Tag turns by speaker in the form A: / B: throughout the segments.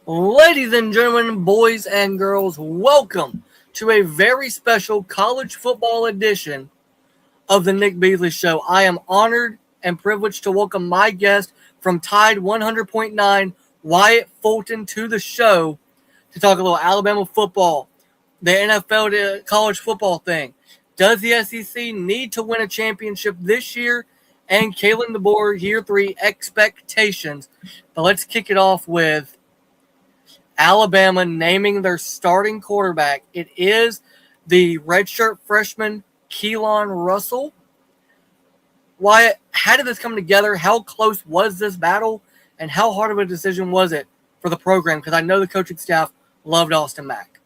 A: Ladies and gentlemen, boys and girls, welcome to a very special college football edition of the Nick Beasley Show. I am honored and privileged to welcome my guest from Tide 100.9, Wyatt Fulton, to the show to talk a little Alabama football, the NFL to college football thing. Does the SEC need to win a championship this year? And Kalen DeBoer, year 3 expectations. But let's kick it off with Alabama naming their starting quarterback. It is the redshirt freshman Kalen Russell. Wyatt, how did this come together? How close was this battle? And how hard of a decision was it for the program? Because I know the coaching staff loved Austin Mack.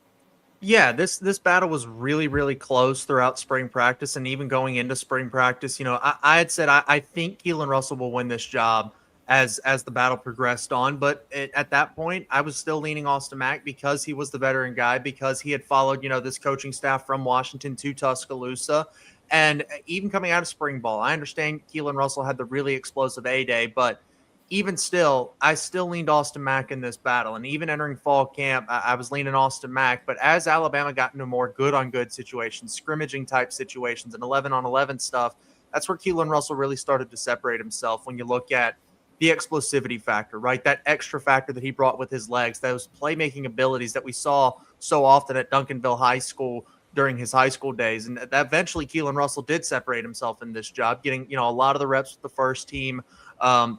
B: Yeah, this battle was really close throughout spring practice and even going into spring practice. I had said I think Kalen Russell will win this job as the battle progressed on, but at that point I was still leaning Austin Mack because he was the veteran guy, because he had followed this coaching staff from Washington to Tuscaloosa, and even coming out of spring ball. I understand Kalen Russell had the really explosive A-Day, but even still, I still leaned Austin Mack in this battle. And even entering fall camp, I was leaning Austin Mack. But as Alabama got into more good-on-good situations, scrimmaging-type situations, and 11-on-11 stuff, that's where Kalen Russell really started to separate himself when you look at the explosivity factor, right? That extra factor that he brought with his legs, those playmaking abilities that we saw so often at Duncanville High School during his high school days. And that eventually Kalen Russell did separate himself in this job, getting, a lot of the reps with the first team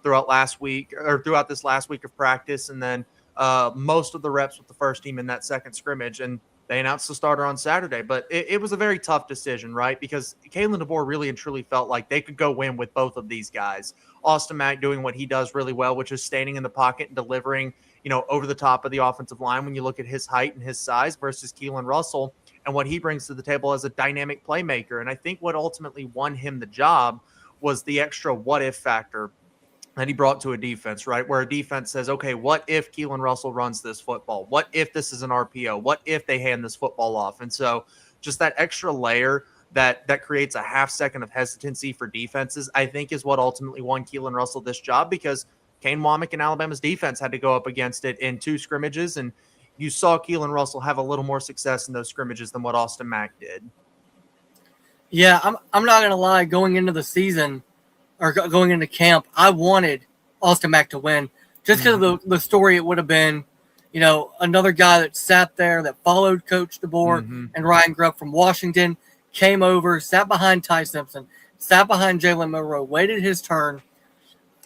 B: throughout this last week of practice. And then most of the reps with the first team in that second scrimmage. And they announced the starter on Saturday, but it was a very tough decision, right? Because Kalen DeBoer really and truly felt like they could go win with both of these guys. Austin Mack doing what he does really well, which is standing in the pocket and delivering, over the top of the offensive line when you look at his height and his size, versus Kalen Russell and what he brings to the table as a dynamic playmaker. And I think what ultimately won him the job was the extra what-if factor that he brought to a defense, right? Where a defense says, okay, what if Kalen Russell runs this football? What if this is an RPO? What if they hand this football off? And so just that extra layer that creates a half second of hesitancy for defenses, I think is what ultimately won Kalen Russell this job, because Kane Womack and Alabama's defense had to go up against it in 2 scrimmages, and you saw Kalen Russell have a little more success in those scrimmages than what Austin Mack did.
A: Yeah, I'm not going to lie. Going into the season, or going into camp, I wanted Austin Mack to win just because of the story it would have been. Another guy that sat there, that followed Coach DeBoer and Ryan Grubb from Washington, came over, sat behind Ty Simpson, sat behind Jalen Monroe, waited his turn.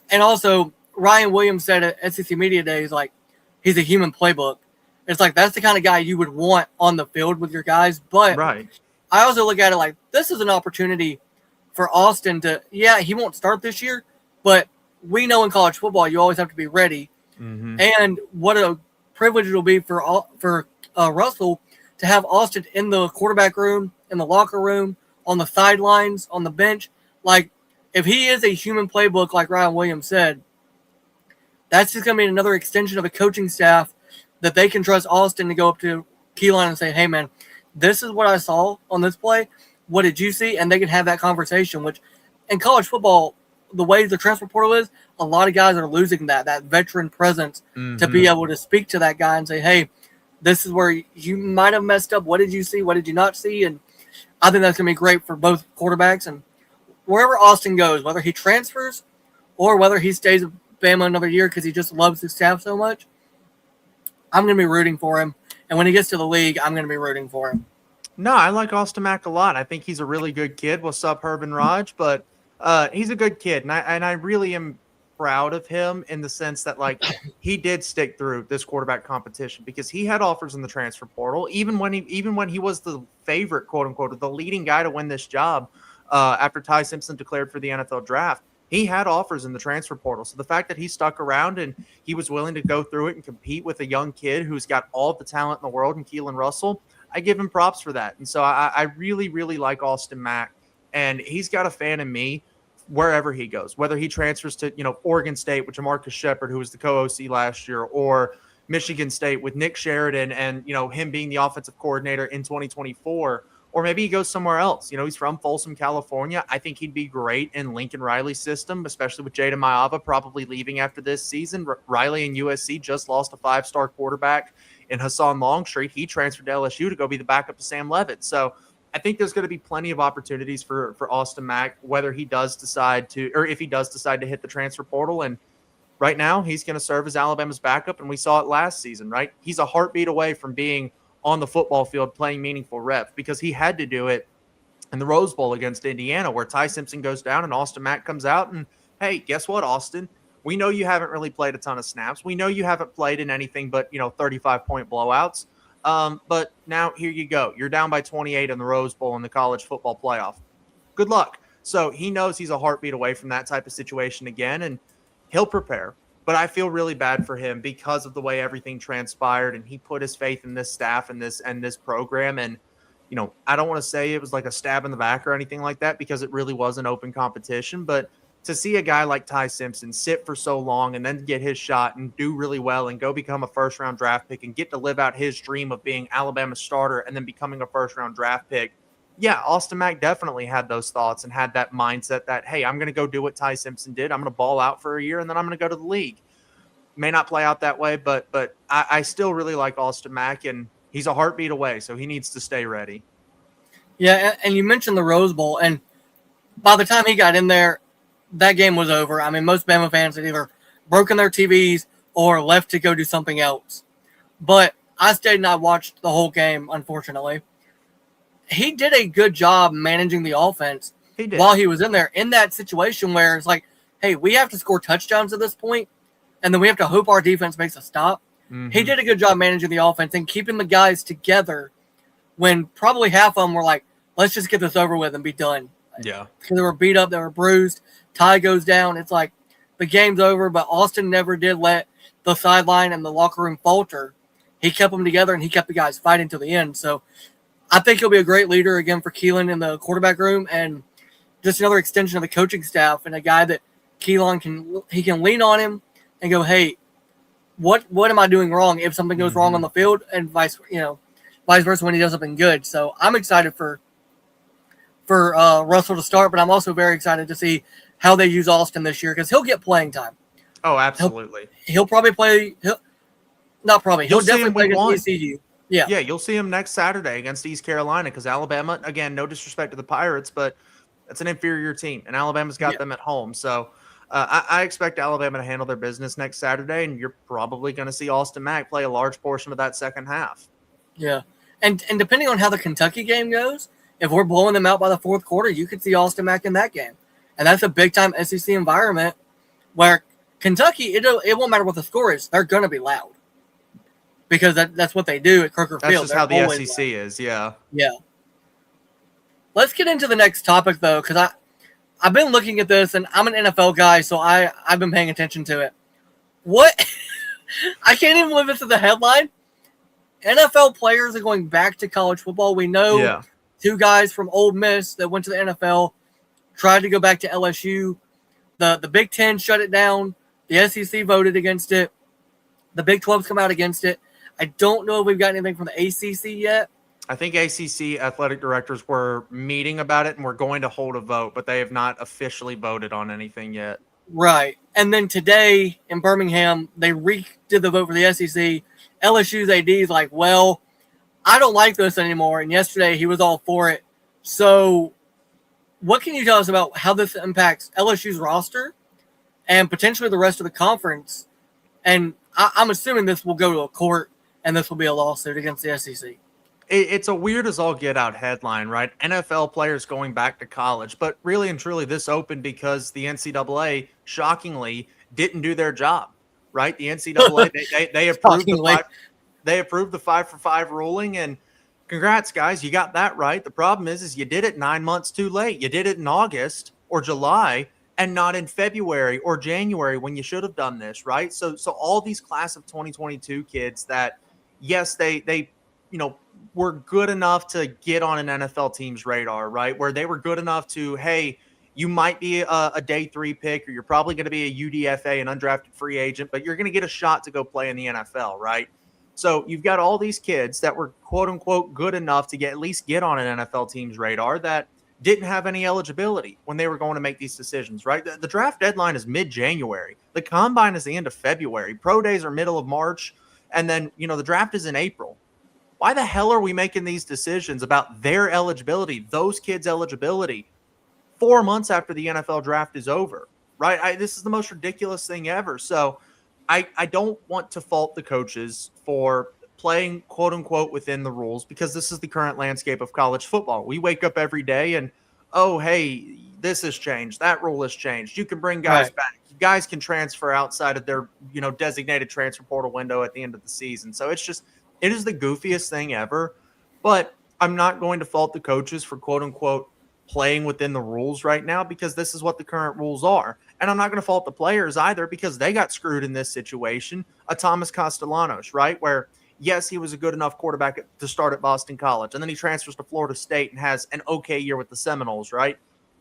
A: And also, Ryan Williams said at SEC Media Days, like, he's a human playbook. It's like, that's the kind of guy you would want on the field with your guys. But
B: right. I
A: also look at it like, this is an opportunity for Austin to, he won't start this year, but we know in college football you always have to be ready. And what a privilege it will be for Russell to have Austin in the quarterback room, in the locker room, on the sidelines, on the bench. Like, if he is a human playbook, like Ryan Williams said, that's just going to be another extension of a coaching staff that they can trust Austin to go up to Keyline and say, hey, man, this is what I saw on this play. What did you see? And they can have that conversation, which in college football, the way the transfer portal is, a lot of guys are losing that veteran presence to be able to speak to that guy and say, hey, this is where you might have messed up. What did you see? What did you not see? And I think that's going to be great for both quarterbacks. And wherever Austin goes, whether he transfers or whether he stays at Bama another year because he just loves his staff so much, I'm going to be rooting for him. And when he gets to the league, I'm going to be rooting for him.
B: No, I like Austin Mack a lot. I think he's a really good kid. What's up, Herb Raj? But he's a good kid. And I really am proud of him in the sense that, like, he did stick through this quarterback competition, because he had offers in the transfer portal, even when he was the favorite, quote unquote, the leading guy to win this job after Ty Simpson declared for the NFL draft. He had offers in the transfer portal. So the fact that he stuck around and he was willing to go through it and compete with a young kid who's got all the talent in the world in Kalen Russell, I give him props for that. And so I really like Austin Mack, and he's got a fan in me wherever he goes, whether he transfers to, Oregon State with Jamarcus Shepard, who was the co-OC last year, or Michigan State with Nick Sheridan and, him being the offensive coordinator in 2024, or maybe he goes somewhere else. He's from Folsom, California. I think he'd be great in Lincoln Riley's system, especially with Jada Maava probably leaving after this season. Riley and USC just lost a 5-star quarterback in Hassan Longstreet. He transferred to LSU to go be the backup to Sam Levitt. So I think there's going to be plenty of opportunities for Austin Mack, whether he does decide to, or if he does decide to hit the transfer portal. And right now he's going to serve as Alabama's backup. And we saw it last season, right? He's a heartbeat away from being on the football field playing meaningful reps, because he had to do it in the Rose Bowl against Indiana, where Ty Simpson goes down and Austin Mack comes out. And hey, guess what, Austin? We know you haven't really played a ton of snaps. We know you haven't played in anything but 35-point blowouts. But now here you go. You're down by 28 in the Rose Bowl in the college football playoff. Good luck. So he knows he's a heartbeat away from that type of situation again, and he'll prepare. But I feel really bad for him because of the way everything transpired, and he put his faith in this staff and this program. And, I don't want to say it was like a stab in the back or anything like that, because it really was an open competition. But to see a guy like Ty Simpson sit for so long and then get his shot and do really well and go become a first-round draft pick and get to live out his dream of being Alabama's starter and then becoming a first-round draft pick, yeah, Austin Mack definitely had those thoughts and had that mindset that, hey, I'm going to go do what Ty Simpson did. I'm going to ball out for a year, and then I'm going to go to the league. May not play out that way, but I still really like Austin Mack, and he's a heartbeat away, so he needs to stay ready.
A: Yeah, and you mentioned the Rose Bowl, and by the time he got in there, that game was over. I mean, most Bama fans had either broken their TVs or left to go do something else. But I stayed and I watched the whole game, unfortunately. He did a good job managing the offense while he was in there, in that situation where it's like, hey, we have to score touchdowns at this point, and then we have to hope our defense makes a stop. Mm-hmm. He did a good job managing the offense and keeping the guys together when probably half of them were like, let's just get this over with and be done.
B: Yeah.
A: Because they were beat up, they were bruised. Ty goes down. It's like the game's over, but Austin never did let the sideline and the locker room falter. He kept them together, and he kept the guys fighting to the end. So I think he'll be a great leader again for Keelan in the quarterback room, and just another extension of the coaching staff, and a guy that Keelan can lean on him and go, hey, what am I doing wrong if something goes wrong on the field, and vice versa when he does something good. So I'm excited for Russell to start, but I'm also very excited to see how they use Austin this year, because he'll get playing time.
B: Oh, absolutely.
A: He'll probably play. He'll definitely play against ECU. Yeah,
B: you'll see him next Saturday against East Carolina, because Alabama, again, no disrespect to the Pirates, but it's an inferior team, and Alabama's got them at home. So I expect Alabama to handle their business next Saturday, and you're probably going to see Austin Mack play a large portion of that second half.
A: Yeah, and depending on how the Kentucky game goes, if we're blowing them out by the fourth quarter, you could see Austin Mack in that game. And that's a big-time SEC environment where Kentucky, it won't matter what the score is. They're going to be loud, because that's what they do at Kroger Field.
B: That's just how the SEC is, yeah.
A: Yeah. Let's get into the next topic, though, because I've been looking at this, and I'm an NFL guy, so I've been paying attention to it. What? I can't even believe this is the headline. NFL players are going back to college football. We know two guys from Ole Miss that went to the NFL tried to go back to LSU. The Big Ten shut it down. The SEC voted against it. The Big 12's come out against it. I don't know if we've got anything from the ACC yet.
B: I think ACC athletic directors were meeting about it and we're going to hold a vote, but they have not officially voted on anything yet.
A: Right. And then today in Birmingham, they redid the vote for the SEC. LSU's AD is like, well, I don't like this anymore. And yesterday he was all for it. So what can you tell us about how this impacts LSU's roster and potentially the rest of the conference? And I'm assuming this will go to a court and this will be a lawsuit against the SEC.
B: It's a weird as all get out headline, right? NFL players going back to college. But really and truly, this opened because the NCAA, shockingly, didn't do their job, right? The NCAA, they approved they approved the 5-for-5 ruling, and congrats, guys, you got that right. The problem is you did it 9 months too late. You did it in August or July and not in February or January when you should have done this, right? So all these class of 2022 kids that, yes, they were good enough to get on an NFL team's radar, right? Where they were good enough to, hey, you might be a day 3 pick, or you're probably going to be a UDFA, an undrafted free agent, but you're going to get a shot to go play in the NFL, right? So you've got all these kids that were quote unquote good enough to at least get on an NFL team's radar that didn't have any eligibility when they were going to make these decisions, right? The draft deadline is mid-January. The combine is the end of February. Pro days are middle of March. And then, the draft is in April. Why the hell are we making these decisions about their eligibility, those kids' eligibility, 4 months after the NFL draft is over, right? This is the most ridiculous thing ever. So I don't want to fault the coaches for playing quote unquote within the rules, because this is the current landscape of college football. We wake up every day and, oh, hey, this has changed. That rule has changed. You can bring guys back. Guys can transfer outside of their, designated transfer portal window at the end of the season. So it is the goofiest thing ever. But I'm not going to fault the coaches for quote unquote playing within the rules right now, because this is what the current rules are. And I'm not going to fault the players either, because they got screwed in this situation. A Thomas Castellanos, right? Where, yes, he was a good enough quarterback to start at Boston College, and then he transfers to Florida State and has an okay year with the Seminoles, right?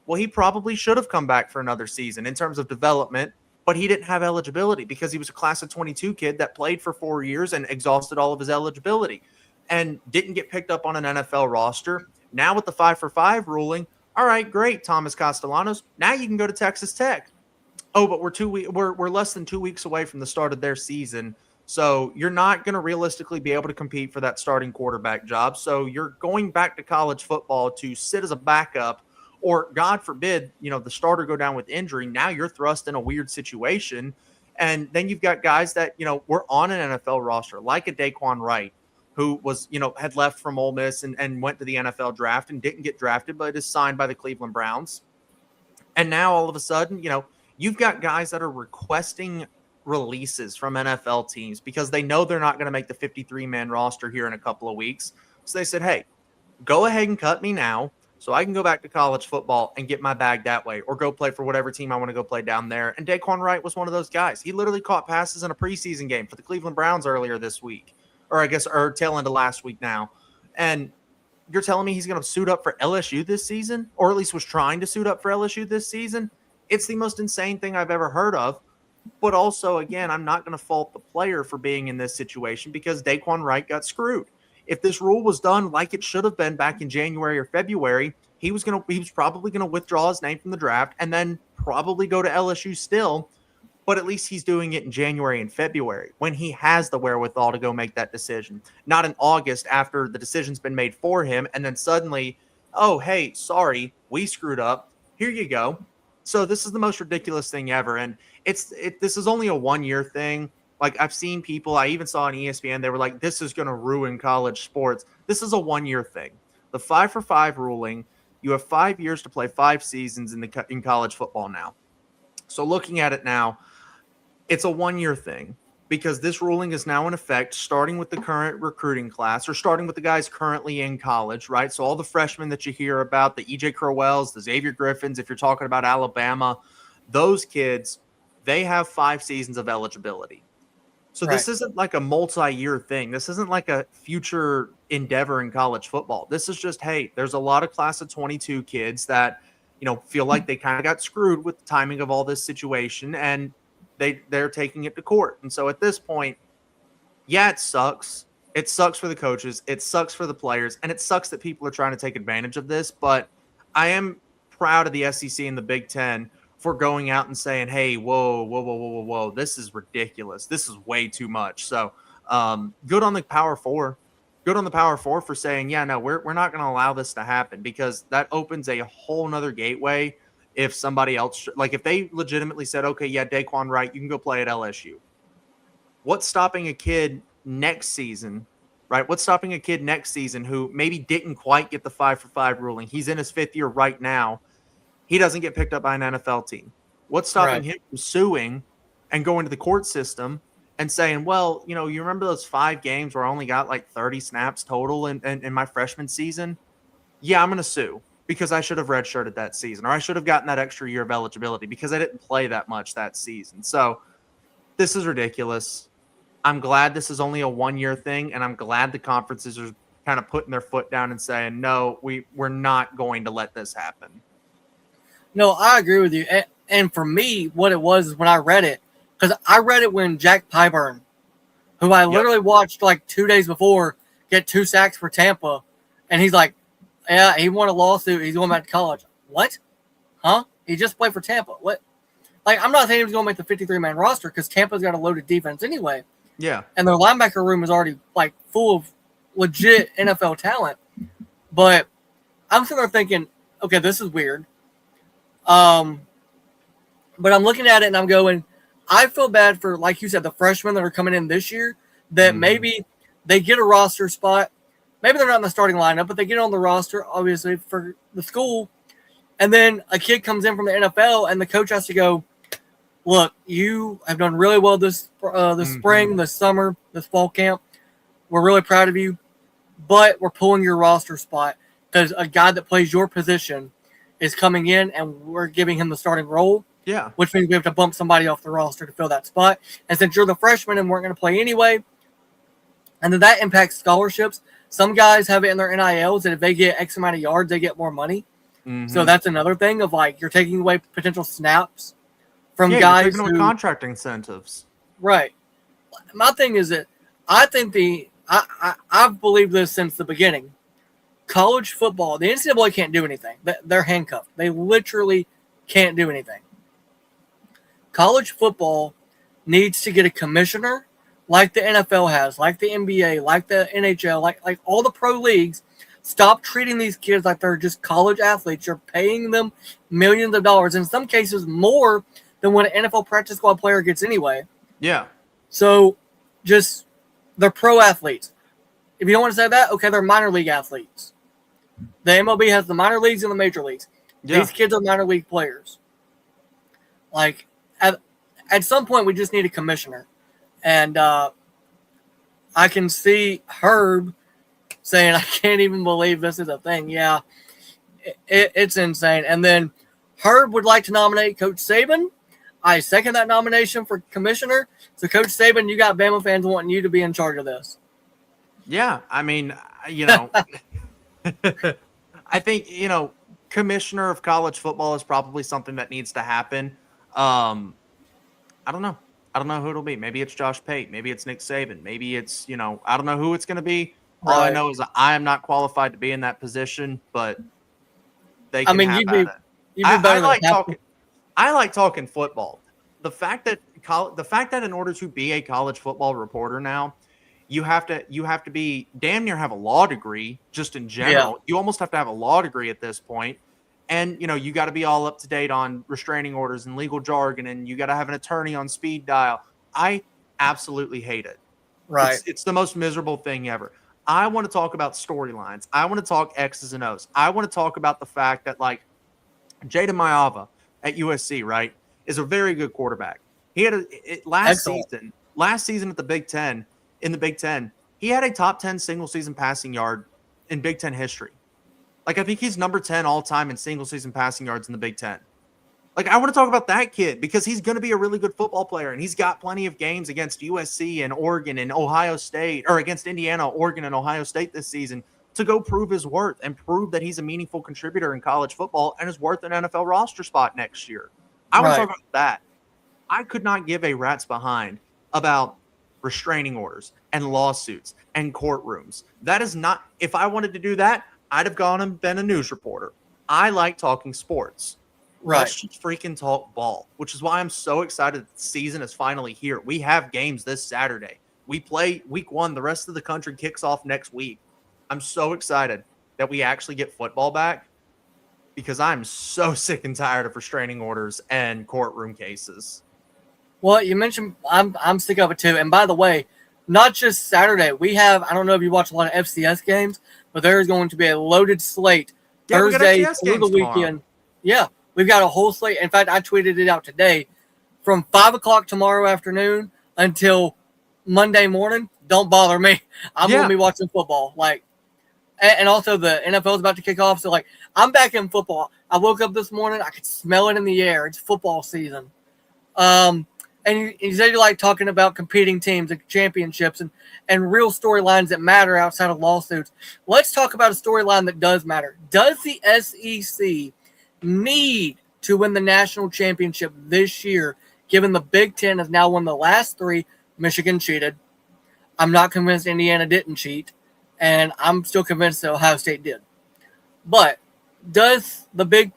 B: Well, he probably should have come back for another season in terms of development, but he didn't have eligibility because he was a class of 22 kid that played for 4 years and exhausted all of his eligibility and didn't get picked up on an NFL roster. Now with the 5-for-5 ruling, all right, great, Thomas Castellanos. Now you can go to Texas Tech. Oh, but we're less than 2 weeks away from the start of their season, so you're not going to realistically be able to compete for that starting quarterback job. So you're going back to college football to sit as a backup, or God forbid, the starter go down with injury. Now you're thrust in a weird situation, and then you've got guys that were on an NFL roster, like a Daquan Wright, who was, had left from Ole Miss and went to the NFL draft and didn't get drafted, but is signed by the Cleveland Browns. And now all of a sudden, you've got guys that are requesting releases from NFL teams because they know they're not going to make the 53-man roster here in a couple of weeks. So they said, hey, go ahead and cut me now so I can go back to college football and get my bag that way, or go play for whatever team I want to go play down there. And Daquan Wright was one of those guys. He literally caught passes in a preseason game for the Cleveland Browns earlier this week, or tail end of last week now. And you're telling me he's going to suit up for LSU this season, or at least was trying to suit up for LSU this season? It's the most insane thing I've ever heard of. But also, again, I'm not going to fault the player for being in this situation, because Daquan Wright got screwed. If this rule was done like it should have been back in January or February, he was probably going to withdraw his name from the draft and then probably go to LSU still. But at least he's doing it in January and February when he has the wherewithal to go make that decision, not in August after the decision's been made for him. And then suddenly, oh, hey, sorry, we screwed up. Here you go. So this is the most ridiculous thing ever. And this is only a 1-year thing. Like, I've seen people, I even saw on ESPN, they were like, this is going to ruin college sports. This is a 1-year thing. The 5-for-5 ruling, you have 5 years to play 5 seasons in college football now. So looking at it now, it's a 1-year thing, because this ruling is now in effect starting with the current recruiting class, or starting with the guys currently in college, right? So all the freshmen that you hear about, the E.J. Crowells, the Xavier Griffins, if you're talking about Alabama, those kids, they have 5 seasons of eligibility. So This isn't like a multi-year thing. This isn't like a future endeavor in college football. This is just, hey, there's a lot of class of 22 kids that, feel like they kind of got screwed with the timing of all this situation, and they're taking it to court. And so at this point, yeah, it sucks. It sucks for the coaches. It sucks for the players. And it sucks that people are trying to take advantage of this. But I am proud of the SEC and the Big Ten for going out and saying, hey, whoa, this is ridiculous. This is way too much. So good on the Power Four. Good on the Power Four for saying, yeah, no, we're not going to allow this to happen, because that opens a whole nother gateway. If somebody else, like if they legitimately said, okay, yeah, Daquan Wright, you can go play at LSU. What's stopping a kid next season, right? What's stopping a kid next season who maybe didn't quite get the 5-for-5 ruling? He's in his 5th year right now. He doesn't get picked up by an NFL team. What's stopping him from suing and going to the court system and saying, well, you remember those 5 games where I only got like 30 snaps total in my freshman season? Yeah, I'm going to sue, because I should have redshirted that season, or I should have gotten that extra year of eligibility because I didn't play that much that season. So this is ridiculous. I'm glad this is only a 1-year thing, and I'm glad the conferences are kind of putting their foot down and saying, no, we're not going to let this happen.
A: No, I agree with you. And for me, what it was is when I read it, because I read it when Jack Pyburn, who I literally watched like 2 days before get 2 sacks for Tampa, and he's like, yeah, he won a lawsuit. He's going back to college. What? Huh? He just played for Tampa. What? Like, I'm not saying he's going to make the 53-man roster because Tampa's got a loaded defense anyway.
B: Yeah.
A: And their linebacker room is already, like, full of legit NFL talent. But I'm sitting there thinking, okay, this is weird. But I'm looking at it and I'm going, I feel bad for, like you said, the freshmen that are coming in this year that maybe they get a roster spot. Maybe they're not in the starting lineup, but they get on the roster, obviously, for the school. And then a kid comes in from the NFL and the coach has to go, look, you have done really well this spring, this summer, this fall camp. We're really proud of you, but we're pulling your roster spot because a guy that plays your position is coming in and we're giving him the starting role.
B: Yeah.
A: Which means we have to bump somebody off the roster to fill that spot. And since you're the freshman and weren't going to play anyway, and then that impacts scholarships. Some guys have it in their NILs that if they get X amount of yards, they get more money. So that's another thing of like you're taking away potential snaps from guys
B: you're taking away contract incentives.
A: Right. My thing is that I think I've believed this since the beginning. College football, the NCAA can't do anything. They're handcuffed. They literally can't do anything. College football needs to get a commissioner like the NFL has, like the NBA, like the NHL, like all the pro leagues. Stop treating these kids like they're just college athletes. You're paying them millions of dollars, in some cases more than what an NFL practice squad player gets anyway.
B: Yeah.
A: So just they're pro athletes. If you don't want to say that, okay, they're minor league athletes. The MLB has the minor leagues and the major leagues. Yeah. These kids are minor league players. Like, at some point, we just need a commissioner. And I can see Herb saying, I can't even believe this is a thing. Yeah, it's insane. And then Herb would like to nominate Coach Saban. I second that nomination for commissioner. So, Coach Saban, you got Bama fans wanting you to be in charge of this.
B: Yeah, I mean, you know, I think, you know, commissioner of college football is probably something that needs to happen. I don't know. I don't know who it'll be. Maybe it's Josh Pate. Maybe it's Nick Saban. Maybe it's, you know, I don't know who it's going to be. All I know is I am not qualified to be in that position, but they can have at it. I like talking football. The fact that in order to be a college football reporter now, you have to be damn near have a law degree just in general. Yeah. You almost have to have a law degree at this point. And, you know, you got to be all up to date on restraining orders and legal jargon, and you got to have an attorney on speed dial. I absolutely hate it.
A: Right.
B: It's the most miserable thing ever. I want to talk about storylines. I want to talk X's and O's. I want to talk about the fact that, like, Jada Mayava at USC, right, is a very good quarterback. He had last season at the Big Ten, in the Big Ten, he had a top 10 single season passing yard in Big Ten history. Like, I think he's number 10 all time in single season passing yards in the Big Ten. Like, I want to talk about that kid because he's going to be a really good football player, and he's got plenty of games against USC and Oregon and Ohio State, or against Indiana, Oregon, and Ohio State this season to go prove his worth and prove that he's a meaningful contributor in college football and is worth an NFL roster spot next year. I want to talk about that. I could not give a rat's behind about restraining orders and lawsuits and courtrooms. That is not, if I wanted to do that, I'd have gone and been a news reporter. I like talking sports.
A: Right.
B: Let's just freaking talk ball, which is why I'm so excited that the season is finally here. We have games this Saturday. We play week 1. The rest of the country kicks off next week. I'm so excited that we actually get football back because I'm so sick and tired of restraining orders and courtroom cases.
A: Well, you mentioned I'm sick of it too. And by the way, not just Saturday. We have, I don't know if you watch a lot of FCS games, but there is going to be a loaded slate Thursday through the weekend. Tomorrow. Yeah, we've got a whole slate. In fact, I tweeted it out today. From 5 o'clock tomorrow afternoon until Monday morning, don't bother me. I'm going to be watching football. Like, and also the NFL is about to kick off. So, like, I'm back in football. I woke up this morning. I could smell it in the air. It's football season. And you said you like talking about competing teams and championships and real storylines that matter outside of lawsuits. Let's talk about a storyline that does matter. Does the SEC need to win the national championship this year, given the Big Ten has now won the last 3? Michigan cheated. I'm not convinced Indiana didn't cheat, and I'm still convinced that Ohio State did. But does the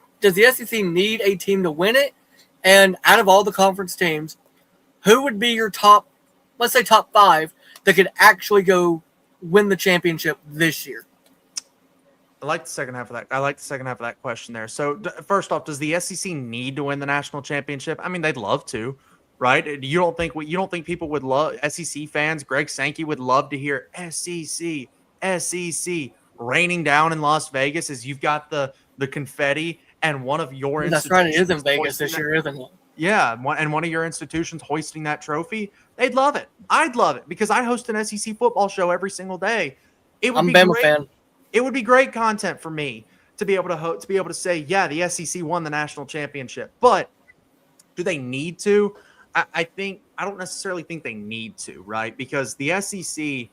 A: SEC need a team to win it? And out of all the conference teams, who would be your top, let's say top 5, that could actually go win the championship this year?
B: I like the second half of that. I like the second half of that question there. So first off, does the SEC need to win the national championship? I mean, they'd love to, right? You don't think people would love SEC fans? Greg Sankey would love to hear SEC raining down in Las Vegas as you've got the confetti and one of your
A: That's right. It is in Vegas this year, isn't it?
B: Yeah, and one of your institutions hoisting that trophy. They'd love it. I'd love it because I host an SEC football show every single day.
A: I'm a Bama fan.
B: It would be great content for me to be able to say, yeah, the SEC won the national championship. But do they need to? I don't necessarily think they need to, right? Because the SEC,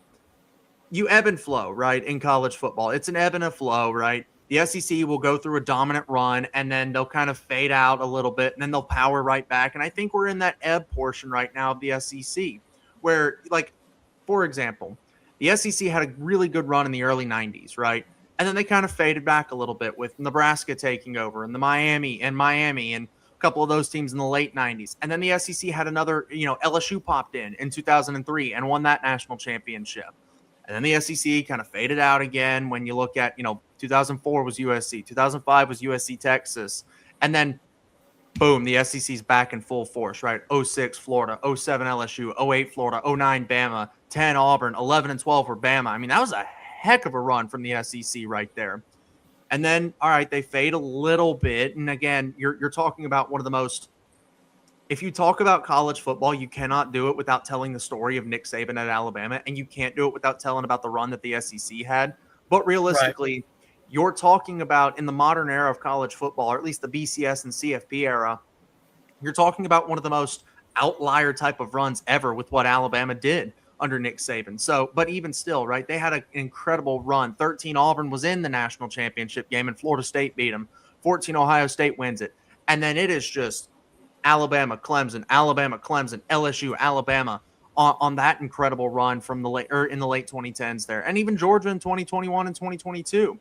B: you ebb and flow, right? In college football, it's an ebb and a flow, right? The SEC will go through a dominant run and then they'll kind of fade out a little bit and then they'll power right back. And I think we're in that ebb portion right now of the SEC where, like, for example, the SEC had a really good run in the early 90s, right? And then they kind of faded back a little bit with Nebraska taking over and the Miami and a couple of those teams in the late 90s. And then the SEC had another, LSU popped in 2003 and won that national championship. And then the SEC kind of faded out again when you look at, 2004 was USC, 2005 was USC Texas. And then, boom, the SEC's back in full force, right? 06 Florida, 07 LSU, 08 Florida, 09 Bama, 10 Auburn, 11 and 12 for Bama. I mean, that was a heck of a run from the SEC right there. And then, all right, they fade a little bit. And again, you're talking about one of the most, if you talk about college football, you cannot do it without telling the story of Nick Saban at Alabama, and you can't do it without telling about the run that the SEC had. But realistically, You're talking about in the modern era of college football, or at least the BCS and CFP era, you're talking about one of the most outlier type of runs ever with what Alabama did under Nick Saban. So, but even still, right, they had an incredible run. 13 Auburn was in the national championship game and Florida State beat them. 14 Ohio State wins it. And then it is just Alabama, Clemson, LSU, Alabama on that incredible run from the late in the late 2010s there. And even Georgia in 2021 and 2022.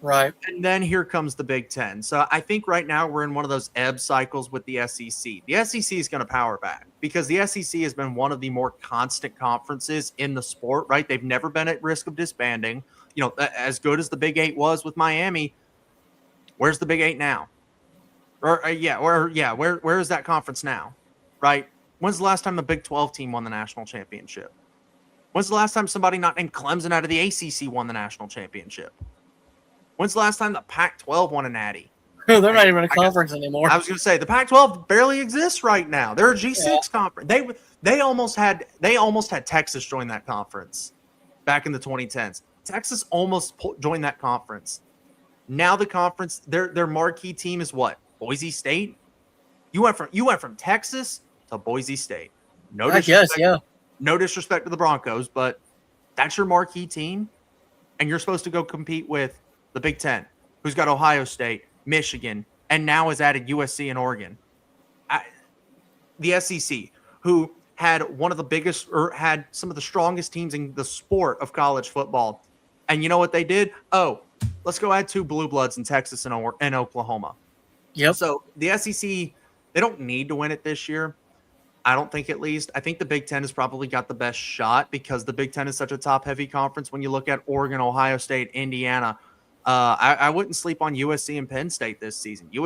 A: Right.
B: And then here comes the Big Ten. So I think right now we're in one of those ebb cycles with the SEC. The SEC is going to power back because the SEC has been one of the more constant conferences in the sport, right? They've never been at risk of disbanding. You know, as good as the Big Eight was with Miami, where's the Big Eight now? Where is that conference now, right? When's the last time the Big 12 team won the national championship? When's the last time somebody not named Clemson out of the ACC won the national championship? When's the last time the Pac-12 won a natty?
A: They're not even a conference anymore.
B: I was going to say the Pac-12 barely exists right now. They're a G6 conference. They almost had Texas join that conference back in the 2010s. Texas almost joined that conference. Now the conference, their marquee team is what? Boise State. You went from Texas to Boise State. No disrespect to the Broncos, but that's your marquee team, and you're supposed to go compete with the Big Ten, who's got Ohio State, Michigan, and now has added USC and Oregon. The SEC, who had one of the biggest or had some of the strongest teams in the sport of college football. And you know what they did? Oh, let's go add 2 blue bloods in Texas and Oklahoma.
A: Yep.
B: So the SEC, they don't need to win it this year. I don't think, at least. I think the Big Ten has probably got the best shot because the Big Ten is such a top-heavy conference. When you look at Oregon, Ohio State, Indiana, I wouldn't sleep on USC and Penn State this season.
A: I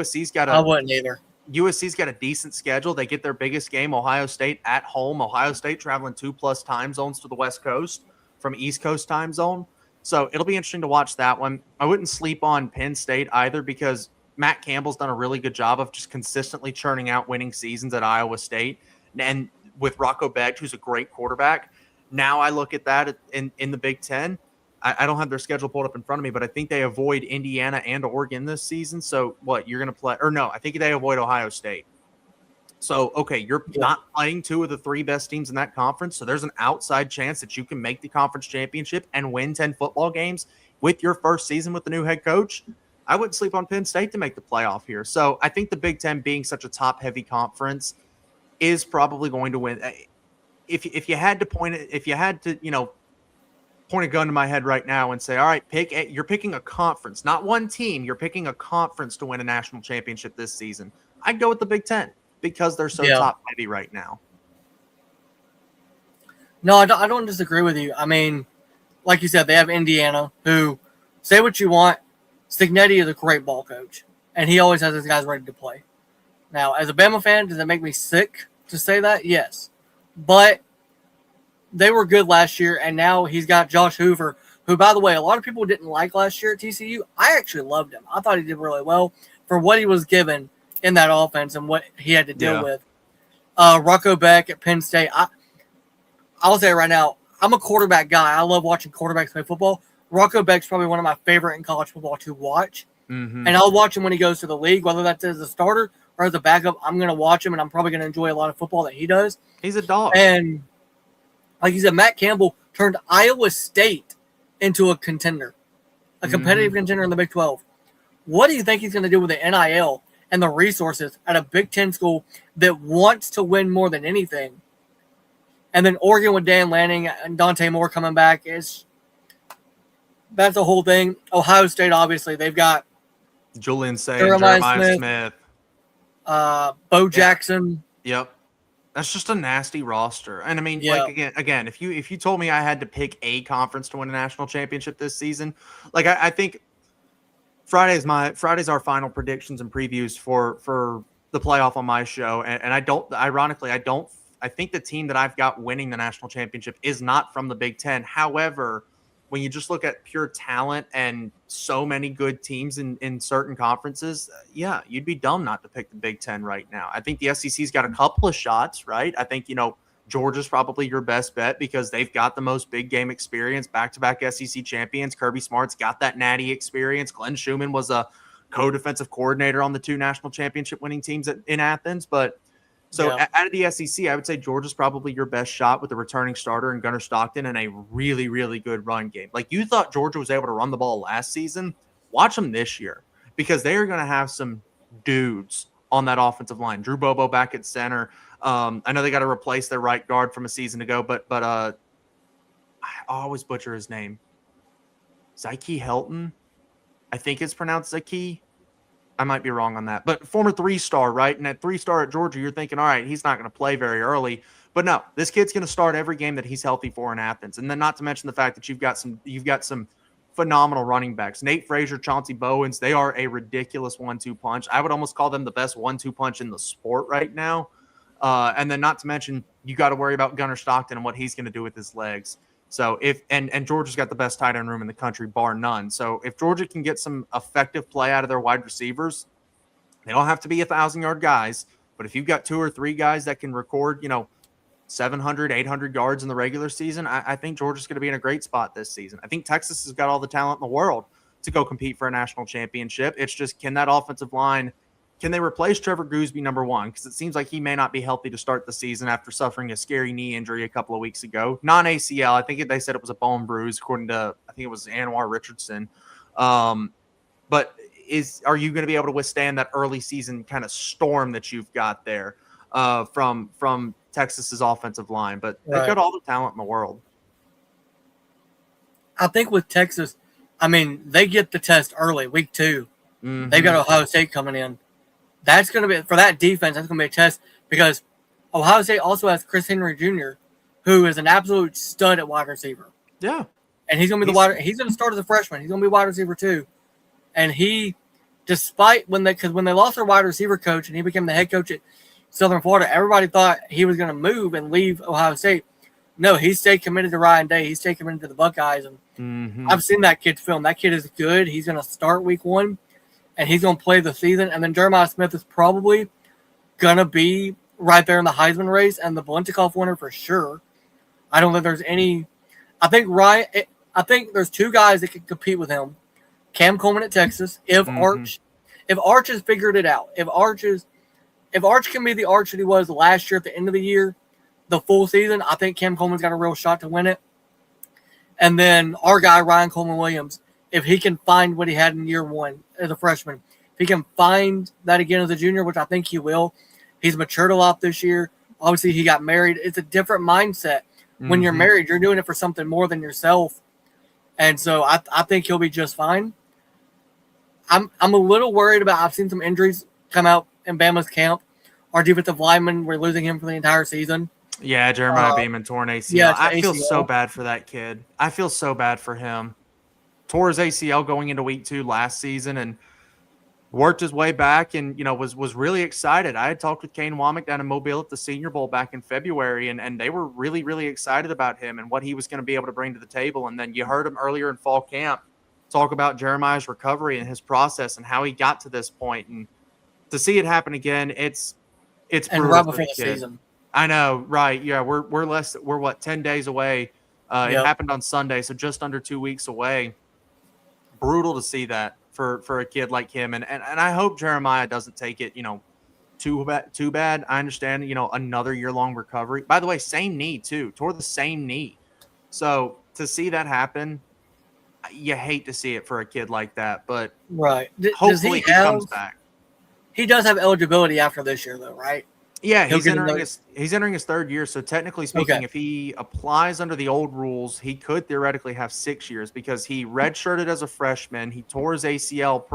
A: wouldn't either.
B: USC's got a decent schedule. They get their biggest game, Ohio State, at home. Ohio State traveling 2+ time zones to the West Coast from East Coast time zone. So it'll be interesting to watch that one. I wouldn't sleep on Penn State either because Matt Campbell's done a really good job of just consistently churning out winning seasons at Iowa State. And with Rocco Becht, who's a great quarterback, now I look at that in the Big Ten. I don't have their schedule pulled up in front of me, but I think they avoid Indiana and Oregon this season. So what, you're going to play – or no, I think they avoid Ohio State. So, okay, you're not playing 2 of the 3 best teams in that conference, so there's an outside chance that you can make the conference championship and win 10 football games with your first season with the new head coach. I wouldn't sleep on Penn State to make the playoff here. So I think the Big Ten being such a top-heavy conference is probably going to win. if you had to point it, if you had to, point a gun to my head right now and say, all right, you're picking a conference, not one team. You're picking a conference to win a national championship this season. I'd go with the Big Ten because they're so top heavy right now.
A: No, I don't disagree with you. I mean, like you said, they have Indiana, who, say what you want, Cignetti is a great ball coach, and he always has his guys ready to play. Now, as a Bama fan, does it make me sick to say that? Yes. But they were good last year, and now he's got Josh Hoover, who, by the way, a lot of people didn't like last year at TCU. I actually loved him. I thought he did really well for what he was given in that offense and what he had to deal with. Rocco Beck at Penn State. I'll say it right now, I'm a quarterback guy. I love watching quarterbacks play football. Rocco Beck's probably one of my favorite in college football to watch. Mm-hmm. And I'll watch him when he goes to the league, whether that's as a starter or as a backup. I'm going to watch him, and I'm probably going to enjoy a lot of football that he does.
B: He's a dog.
A: And like you said, Matt Campbell turned Iowa State into a contender, a competitive contender in the Big 12. What do you think he's going to do with the NIL and the resources at a Big 10 school that wants to win more than anything? And then Oregon with Dan Lanning and Dante Moore coming back that's the whole thing. Ohio State, obviously, they've got
B: Julian Say, Jeremiah Smith,
A: Bo Jackson.
B: Yep. That's just a nasty roster. And I mean, like again, if you told me I had to pick a conference to win a national championship this season, like I think Friday's our final predictions and previews for the playoff on my show. And I think the team that I've got winning the national championship is not from the Big Ten. However, when you just look at pure talent and so many good teams in certain conferences, you'd be dumb not to pick the Big Ten right now. I think the SEC's got a couple of shots, right? I think, Georgia's probably your best bet because they've got the most big game experience, back-to-back SEC champions. Kirby Smart's got that natty experience. Glenn Schumann was a co-defensive coordinator on the 2 national championship winning teams in Athens, but out of the SEC, I would say Georgia's probably your best shot with the returning starter and Gunnar Stockton and a really, really good run game. Like you thought Georgia was able to run the ball last season, watch them this year because they are going to have some dudes on that offensive line. Drew Bobo back at center. I know they got to replace their right guard from a season ago, but I always butcher his name. Zyke Helton, I think it's pronounced Zyke. I might be wrong on that, but former 3-star, right? And at 3-star at Georgia, you're thinking, all right, he's not going to play very early, but no, this kid's going to start every game that he's healthy for in Athens. And then not to mention the fact that you've got some phenomenal running backs, Nate Frazier, Chauncey Bowens. They are a ridiculous 1-2 punch. I would almost call them the best 1-2 punch in the sport right now. And then not to mention, you got to worry about Gunnar Stockton and what he's going to do with his legs. So and Georgia's got the best tight end room in the country, bar none. So if Georgia can get some effective play out of their wide receivers, they don't have to be 1,000-yard guys, but if you've got 2 or 3 guys that can record, 700, 800 yards in the regular season, I think Georgia's going to be in a great spot this season. I think Texas has got all the talent in the world to go compete for a national championship. It's just, can that offensive line, can they replace Trevor Gooseby, number one? Because it seems like he may not be healthy to start the season after suffering a scary knee injury a couple of weeks ago. Non-ACL, I think they said it was a bone bruise, according to, I think it was Anwar Richardson. But are you going to be able to withstand that early season kind of storm that you've got there from Texas's offensive line? But they've got all the talent in the world.
A: I think with Texas, they get the test early, week 2. Mm-hmm. They've got Ohio State coming in. That's going to be, for that defense, that's going to be a test because Ohio State also has Chris Henry Jr., who is an absolute stud at wide receiver.
B: Yeah.
A: And he's going to be he's going to start as a freshman. He's going to be wide receiver too. And despite when they lost their wide receiver coach and he became the head coach at Southern Florida, everybody thought he was going to move and leave Ohio State. No, he stayed committed to Ryan Day. He stayed committed to the Buckeyes. And I've seen that kid's film. That kid is good. He's going to start week 1. And he's going to play the season. And then Jeremiah Smith is probably going to be right there in the Heisman race and the Biletnikoff winner for sure. I don't think there's any – I think there's 2 guys that can compete with him. Cam Coleman at Texas. If Arch has figured it out. If Arch can be the Arch that he was last year at the end of the year, the full season, I think Cam Coleman's got a real shot to win it. And then our guy, Ryan Coleman-Williams, if he can find what he had in year 1 as a freshman, if he can find that again as a junior, which I think he will, he's matured a lot this year. Obviously, he got married. It's a different mindset. When you're married, you're doing it for something more than yourself. And so I think he'll be just fine. I'm a little worried about, I've seen some injuries come out in Bama's camp. Our defensive lineman, we're losing him for the entire season.
B: Yeah, Jeremiah Beeman torn ACL.
A: Yeah,
B: I feel
A: ACL.
B: so bad for that kid. I feel so bad for him. Tore his ACL going into week 2 last season and worked his way back and, was really excited. I had talked with Kane Womack down in Mobile at the Senior Bowl back in February, and they were really, really excited about him and what he was going to be able to bring to the table. And then you heard him earlier in fall camp talk about Jeremiah's recovery and his process and how he got to this point. And to see it happen again, it's
A: and right before the season.
B: I know, right? Yeah, we're 10 days away. It happened on Sunday, so just under 2 weeks away. Brutal to see that for a kid like him, and I hope Jeremiah doesn't take it, too bad. I understand, another year-long recovery. By the way, same knee too, tore the same knee. So to see that happen, you hate to see it for a kid like that, but
A: right.
B: Hopefully he comes back.
A: He does have eligibility after this year, though, right?
B: Yeah, he's entering his 3rd year. So technically speaking, if he applies under the old rules, he could theoretically have 6 years because he redshirted as a freshman. He tore his ACL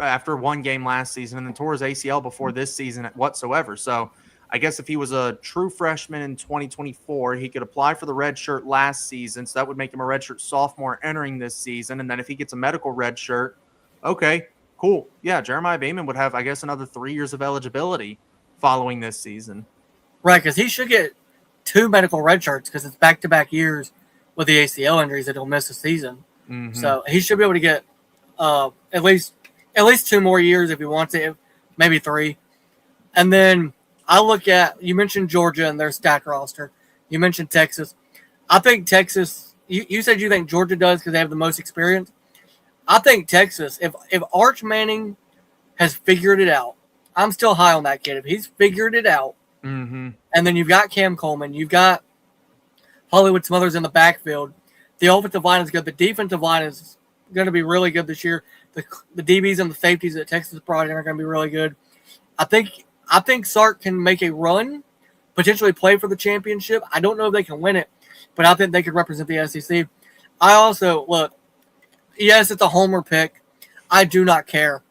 B: after one game last season, and then tore his ACL before this season whatsoever. So I guess if he was a true freshman in 2024, he could apply for the red shirt last season. So that would make him a redshirt sophomore entering this season. And then if he gets a medical red shirt, okay, cool. Yeah, Jeremiah Beeman would have, I guess, another 3 years of eligibility following this season.
A: Right, because he should get 2 medical red shirts because it's back-to-back years with the ACL injuries that he'll miss a season. So he should be able to get at least 2 more years if he wants it, maybe 3. And then I look at, you mentioned Georgia and their stack roster. You mentioned Texas. I think Texas, you said you think Georgia does because they have the most experience. I think Texas, if Arch Manning has figured it out, I'm still high on that kid. If he's figured it out, and then you've got Cam Coleman, you've got Hollywood Smothers in the backfield, the offensive line is good. The defensive line is going to be really good this year. The DBs and the safeties that Texas brought in are going to be really good. I think Sark can make a run, potentially play for the championship. I don't know if they can win it, but I think they could represent the SEC. I also, look, yes, it's a homer pick. I do not care.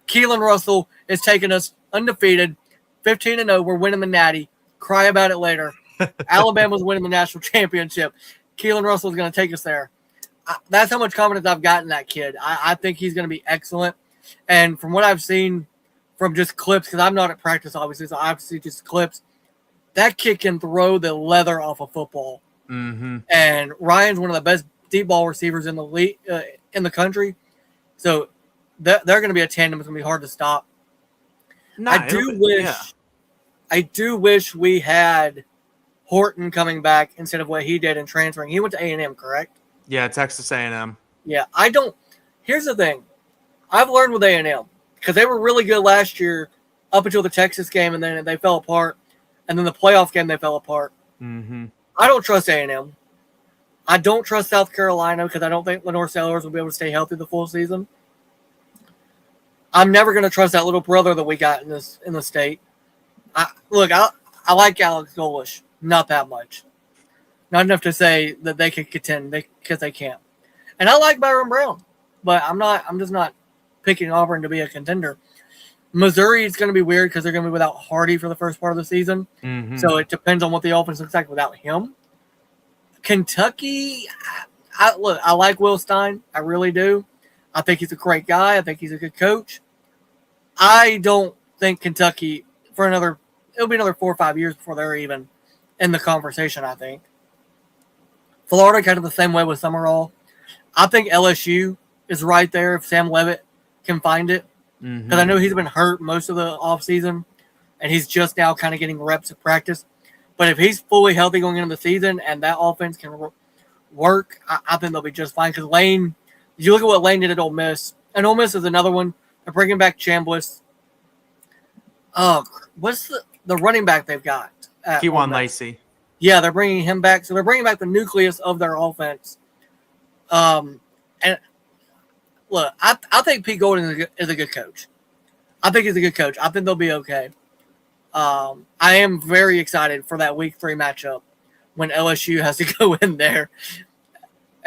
A: Keelan Russell is taking us undefeated, 15-0. We're winning the Natty. Cry about it later. Alabama's winning the national championship. Keelan Russell is going to take us there. That's how much confidence I've got in that kid. I think he's going to be excellent. And from what I've seen from just clips, because I'm not at practice, obviously, so I've seen just clips, that kid can throw the leather off a football. And Ryan's one of the best deep ball receivers in the league, in the country. So they're going to be a tandem. It's going to be hard to stop. I do wish we had Horton coming back instead of what he did and transferring. He went to A&M, correct?
B: Yeah, Texas A&M.
A: Yeah, here's the thing. I've learned with A&M because they were really good last year up until the Texas game, and then they fell apart. And then the playoff game, they fell apart. I don't trust A&M. I don't trust South Carolina because I don't think Lenore Sellers will be able to stay healthy the full season. I'm never going to trust that little brother that we got in the state. I like Alex Golish, not that much, not enough to say that they can contend because they can't. And I like Byron Brown, but I'm just not picking Auburn to be a contender. Missouri is going to be weird because they're going to be without Hardy for the first part of the season, so it depends on what the offense looks like without him. Kentucky, I like Will Stein. I really do. I think he's a great guy. I think he's a good coach. I don't think Kentucky, it'll be another 4 or 5 years before they're even in the conversation, I think. Florida, kind of the same way with Summerall. I think LSU is right there if Sam Leavitt can find it. Because I know he's been hurt most of the offseason, and he's just now kind of getting reps at practice. But if he's fully healthy going into the season and that offense can work, I think they'll be just fine. Because Lane, you look at what Lane did at Ole Miss, and Ole Miss is another one. They're bringing back Chambliss. What's the running back they've got?
B: Kewan Lacey.
A: Yeah, they're bringing him back. So they're bringing back the nucleus of their offense. And look, I think Pete Golding is a good coach. I think he's a good coach. I think they'll be okay. I am very excited for that Week 3 matchup when LSU has to go in there.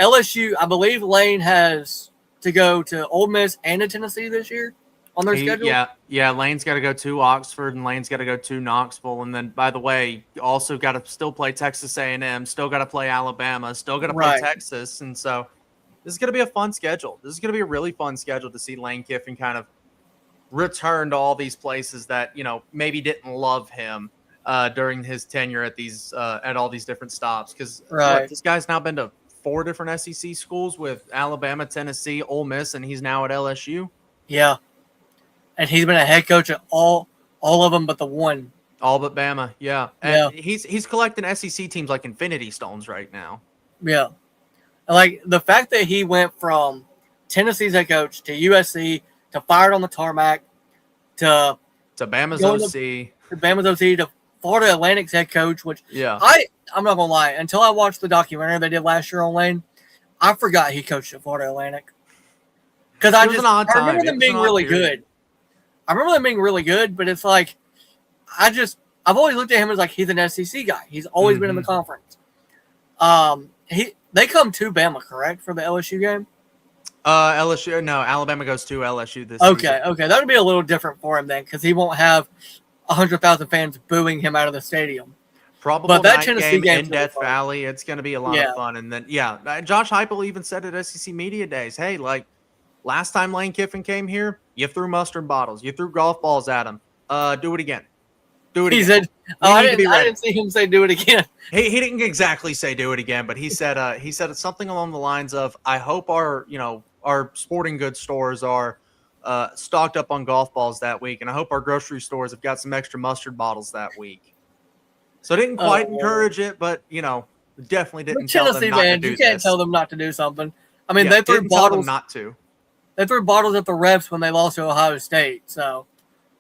A: LSU, I believe Lane has to go to Ole Miss and to Tennessee this year on their schedule.
B: Yeah. Lane's got to go to Oxford, and Lane's got to go to Knoxville. And then, by the way, you also got to still play Texas A&M, still got to play Alabama, still got to play Texas. And so this is going to be a fun schedule. This is going to be a really fun schedule to see Lane Kiffin kind of return to all these places that, maybe didn't love him during his tenure at these at all these different stops. Because this guy's now been to 4 different SEC schools with Alabama, Tennessee, Ole Miss, and he's now at LSU.
A: Yeah. And he's been a head coach at all of them but the one.
B: All but Bama, yeah. And he's collecting SEC teams like Infinity Stones right now.
A: Yeah. Like, the fact that he went from Tennessee's head coach to USC to fired on the tarmac to
B: Bama's OC.
A: To Bama's OC to Florida Atlantic's head coach, which I'm not going to lie. Until I watched the documentary they did last year on Lane, I forgot he coached at Florida Atlantic. Because I remember them being really good. I remember them being really good, but it's like, I've always looked at him as like he's an SEC guy. He's always been in the conference. They come to Bama, correct, for the LSU game?
B: LSU, no, Alabama goes to LSU this season.
A: Okay. That would be a little different for him then, because he won't have 100,000 fans booing him out of the stadium.
B: Probably that Tennessee game in Death Valley. It's going to be a lot of fun. And then, Josh Heupel even said at SEC Media Days, hey, like, last time Lane Kiffin came here, you threw mustard bottles. You threw golf balls at him. Do it again. Do it again. He said,
A: I didn't see him say do it again.
B: He didn't exactly say do it again, but he said something along the lines of, I hope our sporting goods stores are stocked up on golf balls that week, and I hope our grocery stores have got some extra mustard bottles that week. So I didn't quite encourage it, but, definitely didn't tell them not to do
A: you can't tell them not to do something. I mean, they threw bottles
B: not to.
A: They threw bottles at the refs when they lost to Ohio State. So,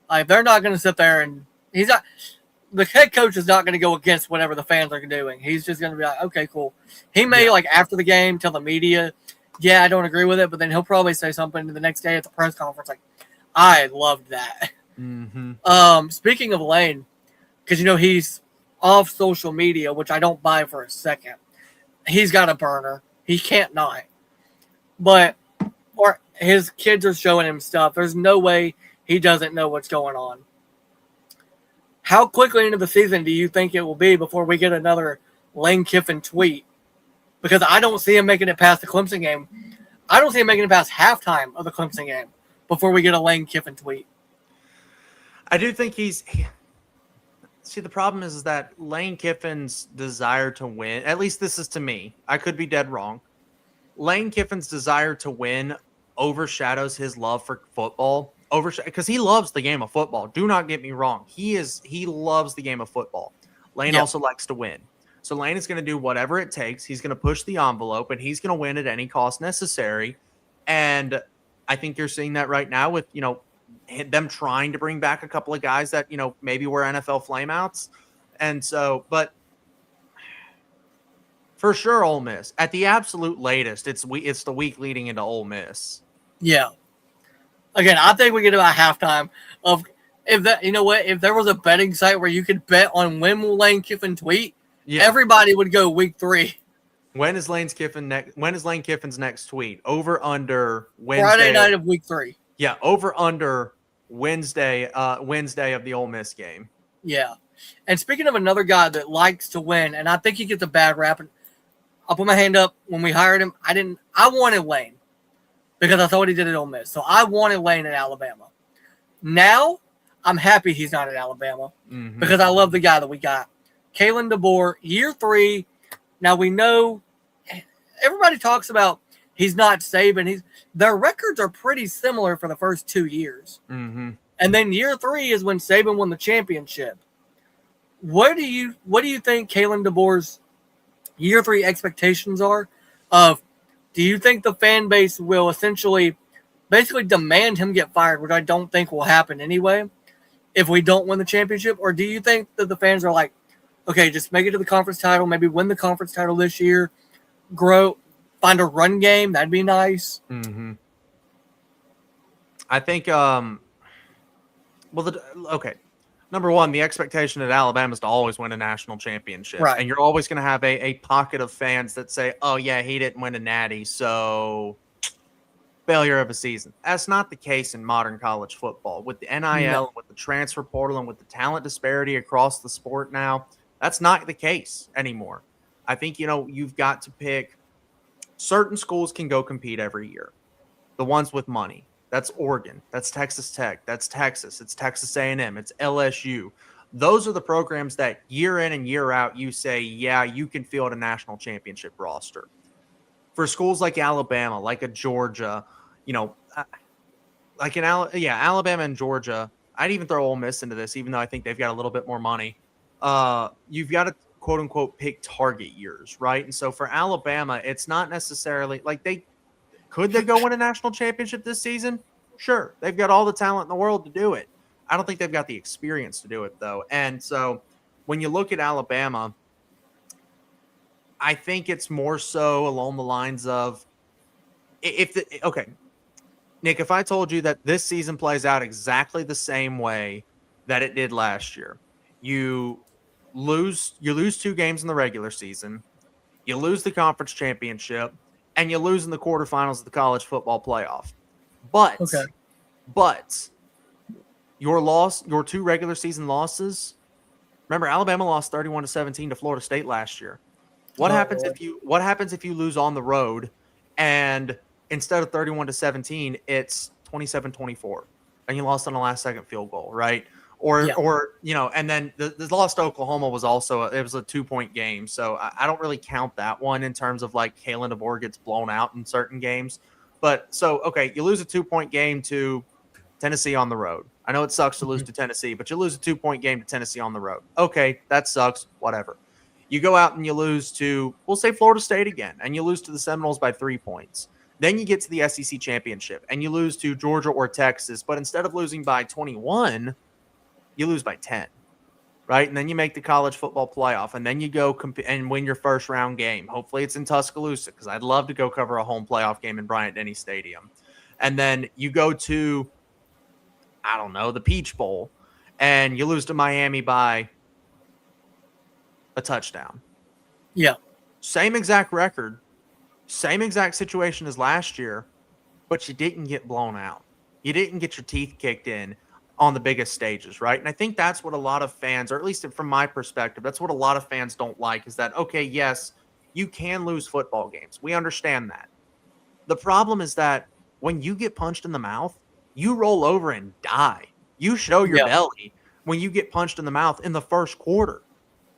A: like, they're not going to sit there and the head coach is not going to go against whatever the fans are doing. He's just going to be like, okay, cool. He may, like, after the game, tell the media, I don't agree with it, but then he'll probably say something the next day at the press conference like, I loved that.
B: Mm-hmm.
A: Speaking of Lane, because, he's off social media, which I don't buy for a second. He's got a burner. He can't not. But or his kids are showing him stuff. There's no way he doesn't know what's going on. How quickly into the season do you think it will be before we get another Lane Kiffin tweet? Because I don't see him making it past the Clemson game. I don't see him making it past halftime of the Clemson game before we get a Lane Kiffin tweet.
B: I do think see, the problem is that Lane Kiffin's desire to win, at least this is to me, I could be dead wrong. Lane Kiffin's desire to win overshadows his love for football. Because he loves the game of football. Do not get me wrong. He loves the game of football. Lane also likes to win. So Lane is going to do whatever it takes. He's going to push the envelope, and he's going to win at any cost necessary. And I think you're seeing that right now with, them trying to bring back a couple of guys that, maybe were NFL flameouts. And so, but for sure, Ole Miss. At the absolute latest, it's the week leading into Ole Miss.
A: Yeah. Again, I think we get about halftime of if there was a betting site where you could bet on when will Lane Kiffin tweet, everybody would go week 3.
B: When is Lane Kiffin's next tweet? Over under Wednesday.
A: Friday night of week 3.
B: Yeah, over under Wednesday of the Ole Miss game.
A: Yeah. And speaking of another guy that likes to win, and I think he gets a bad rap, and I'll put my hand up, when we hired him, I wanted Lane. Because I saw what he did at Ole Miss. So I wanted Lane at Alabama. Now, I'm happy he's not at Alabama.
B: Mm-hmm.
A: Because I love the guy that we got. Kalen DeBoer, year 3. Now, we know everybody talks about he's not Saban. Their records are pretty similar for the first 2 years.
B: Mm-hmm.
A: And then year 3 is when Saban won the championship. What do you think Kalen DeBoer's year 3 expectations are of? Do you think the fan base will basically demand him get fired, which I don't think will happen anyway, if we don't win the championship? Or do you think that the fans are like, okay, just make it to the conference title, maybe win the conference title this year, grow, find a run game, that'd be nice.
B: Mm-hmm. I think Well, okay. Number one, the expectation at Alabama is to always win a national championship.
A: Right.
B: And you're always going to have a pocket of fans that say, oh, yeah, he didn't win a natty, so failure of a season. That's not the case in modern college football. With the NIL, with the transfer portal, and with the talent disparity across the sport now, that's not the case anymore. I think, you've got to pick certain schools can go compete every year. The ones with money. That's Oregon. That's Texas Tech. That's Texas. It's Texas A&M. It's LSU. Those are the programs that year in and year out you say, yeah, you can field a national championship roster. For schools like Alabama, like a Georgia, like Alabama and Georgia, I'd even throw Ole Miss into this, even though I think they've got a little bit more money. You've got to quote unquote pick target years, right? And so for Alabama, it's not necessarily like could they go win a national championship this season? Sure. They've got all the talent in the world to do it. I don't think they've got the experience to do it, though. And so when you look at Alabama, I think it's more so along the lines of okay, Nick, if I told you that this season plays out exactly the same way that it did last year, you lose 2 games in the regular season, you lose the conference championship, and you lose in the quarterfinals of the college football playoff. But your 2 regular season losses, remember Alabama lost 31-17 to Florida State last year. What happens if you lose on the road and instead of 31-17, it's 27-24 and you lost on a last second field goal, right? And then the loss to Oklahoma was also it was a 2-point game. So I don't really count that one in terms of like Kalen DeBoer gets blown out in certain games. But so, okay, you lose a 2-point game to Tennessee on the road. I know it sucks to lose to Tennessee, but you lose a 2-point game to Tennessee on the road. Okay, that sucks, whatever. You go out and you lose to, we'll say Florida State again, and you lose to the Seminoles by 3 points. Then you get to the SEC championship and you lose to Georgia or Texas, but instead of losing by 21, you lose by 10, right? And then you make the college football playoff, and then you go and win your first round game. Hopefully it's in Tuscaloosa because I'd love to go cover a home playoff game in Bryant-Denny Stadium. And then you go to, I don't know, the Peach Bowl, and you lose to Miami by a touchdown.
A: Yeah.
B: Same exact record, same exact situation as last year, but you didn't get blown out. You didn't get your teeth kicked in on the biggest stages, right? And I think that's what a lot of fans, or at least from my perspective, that's what a lot of fans don't like is that, okay, yes, you can lose football games. We understand that. The problem is that when you get punched in the mouth, you roll over and die. You show your belly when you get punched in the mouth in the first quarter.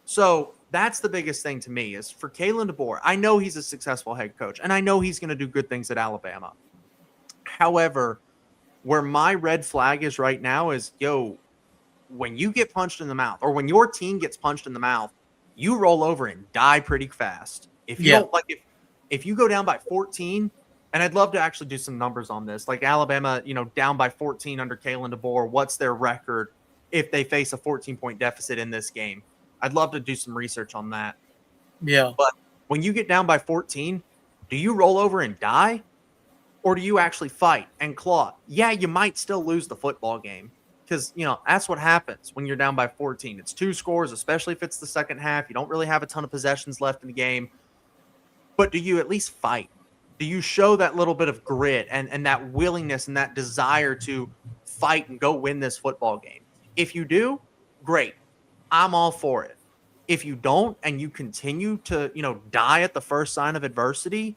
B: So that's the biggest thing to me is for Kalen DeBoer. I know he's a successful head coach, and I know he's going to do good things at Alabama. However, where my red flag is right now is, when you get punched in the mouth or when your team gets punched in the mouth, you roll over and die pretty fast. If you don't if you go down by 14, and I'd love to actually do some numbers on this, like Alabama, down by 14 under Kalen DeBoer, what's their record if they face a 14-point deficit in this game? I'd love to do some research on that.
A: Yeah.
B: But when you get down by 14, do you roll over and die? Or do you actually fight and claw? Yeah, you might still lose the football game because, that's what happens when you're down by 14. It's 2 scores, especially if it's the second half. You don't really have a ton of possessions left in the game. But do you at least fight? Do you show that little bit of grit and that willingness and that desire to fight and go win this football game? If you do, great. I'm all for it. If you don't and you continue to, die at the first sign of adversity,